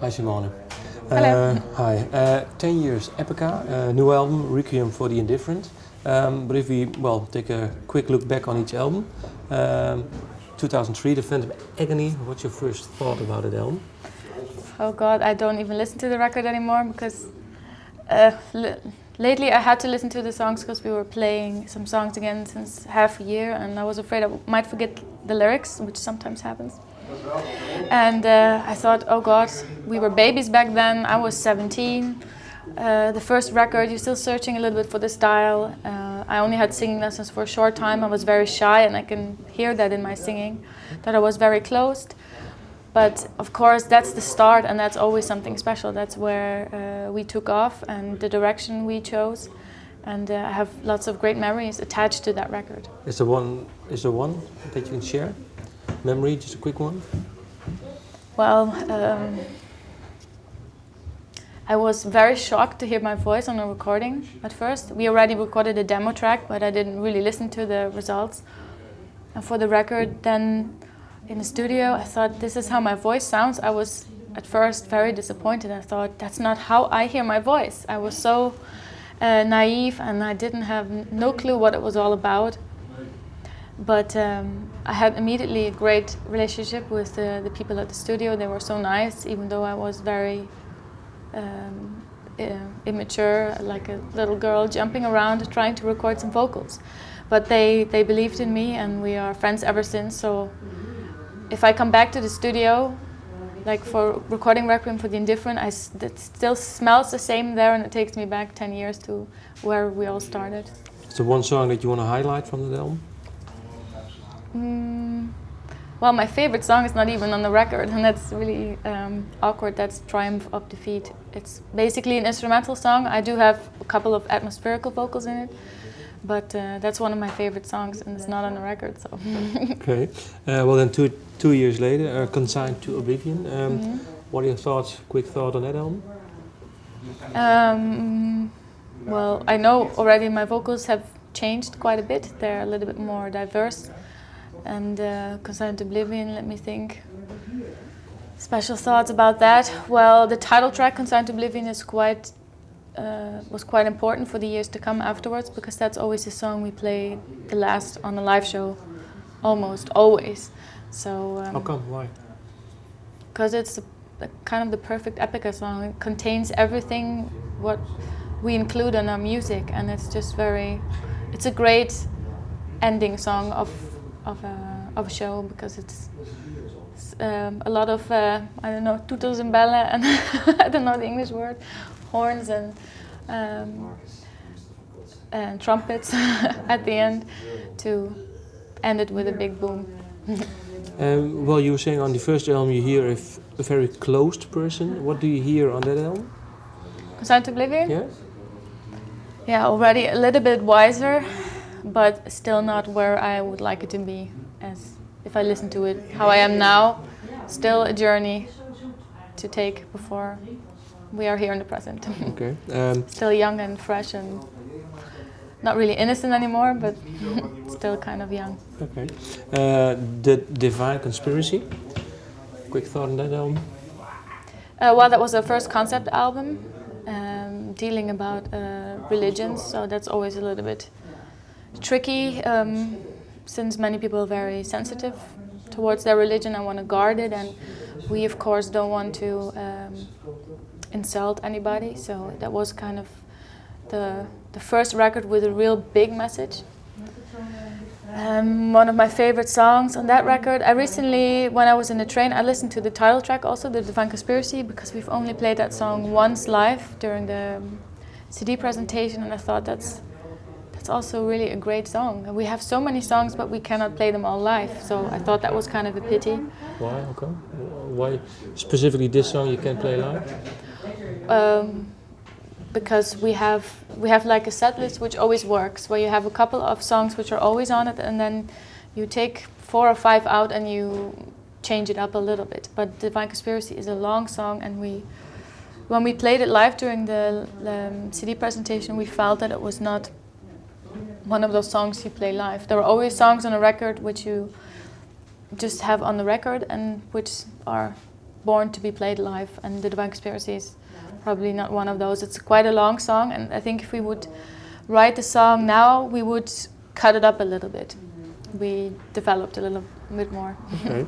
Hi Simone. Hello. Hi. 10 years Epica, new album, Requiem For The Indifferent. But if we, take a quick look back on each album. 2003, the Phantom Agony. What's your first thought about that album? Oh God, I don't even listen to the record anymore because lately I had to listen to the songs because we were playing some songs again since half a year, and I was afraid I might forget the lyrics, which sometimes happens. And I thought, oh God, we were babies back then. I was 17. The first record, you're still searching a little bit for the style. I only had singing lessons for a short time. I was very shy, and I can hear that in my singing, that I was very closed. But of course, that's the start, and that's always something special. That's where we took off, and the direction we chose. And I have lots of great memories attached to that record. Is there one that you can share? Memory, just a quick one? Well, I was very shocked to hear my voice on a recording at first. We already recorded a demo track, but I didn't really listen to the results. And for the record, then in the studio, I thought, this is how my voice sounds. I was at first very disappointed. I thought, that's not how I hear my voice. I was so naive, and I didn't have no clue what it was all about. But I had immediately a great relationship with the people at the studio. They were so nice, even though I was very immature, like a little girl jumping around trying to record some vocals. But they believed in me, and we are friends ever since. So if I come back to the studio, like for recording Requiem for the Indifferent, it still smells the same there, and it takes me back 10 years to where we all started. Is there one song that you want to highlight from that album? Well, my favorite song is not even on the record, and that's really awkward. That's Triumph of Defeat. It's basically an instrumental song. I do have a couple of atmospherical vocals in it, but that's one of my favorite songs, and it's not on the record. So. Okay. Well, then two years later, Consign to Oblivion. What are your thoughts? Quick thought on that album? Well, I know already my vocals have changed quite a bit. They're a little bit more diverse. And Consign to Oblivion, let me think. Special thoughts about that. Well, the title track, Consign to Oblivion, is was quite important for the years to come afterwards, because that's always the song we play the last on the live show, almost always. So. How come? Why? Because it's kind of the perfect Epica song. It contains everything what we include in our music, and it's just it's a great ending song of a show, because it's a lot of I don't know, toeters and bellen, and I don't know the English word, horns and trumpets at the end to end it with a big boom. Well, you were saying on the first album you hear a very closed person. What do you hear on that album? Consign to Oblivion? Yeah? Yeah, already a little bit wiser, but still not where I would like it to be. As if I listen to it how I am now, still a journey to take before we are here in the present. Okay. Still young and fresh and not really innocent anymore, but still kind of young. Okay. The Divine Conspiracy. Quick thought on that album? Well, that was our first concept album, dealing about religions, so that's always a little bit tricky, since many people are very sensitive towards their religion and want to guard it, and we of course don't want to insult anybody, so that was kind of the first record with a real big message. One of my favorite songs on that record, I recently, when I was in the train, I listened to the title track also, The Divine Conspiracy, because we've only played that song once live during the CD presentation, and I thought that's also really a great song. We have so many songs, but we cannot play them all live, so I thought that was kind of a pity. Why? Okay. Why specifically this song you can't play live? Because we have like a set list which always works, where you have a couple of songs which are always on it, and then you take 4 or 5 out and you change it up a little bit. But Divine Conspiracy is a long song, and when we played it live during the CD presentation, we felt that it was not one of those songs you play live. There are always songs on a record which you just have on the record and which are born to be played live, and the Divine Conspiracy is probably not one of those. It's quite a long song, and I think if we would write the song now, we would cut it up a little bit. We developed a little bit more. Okay.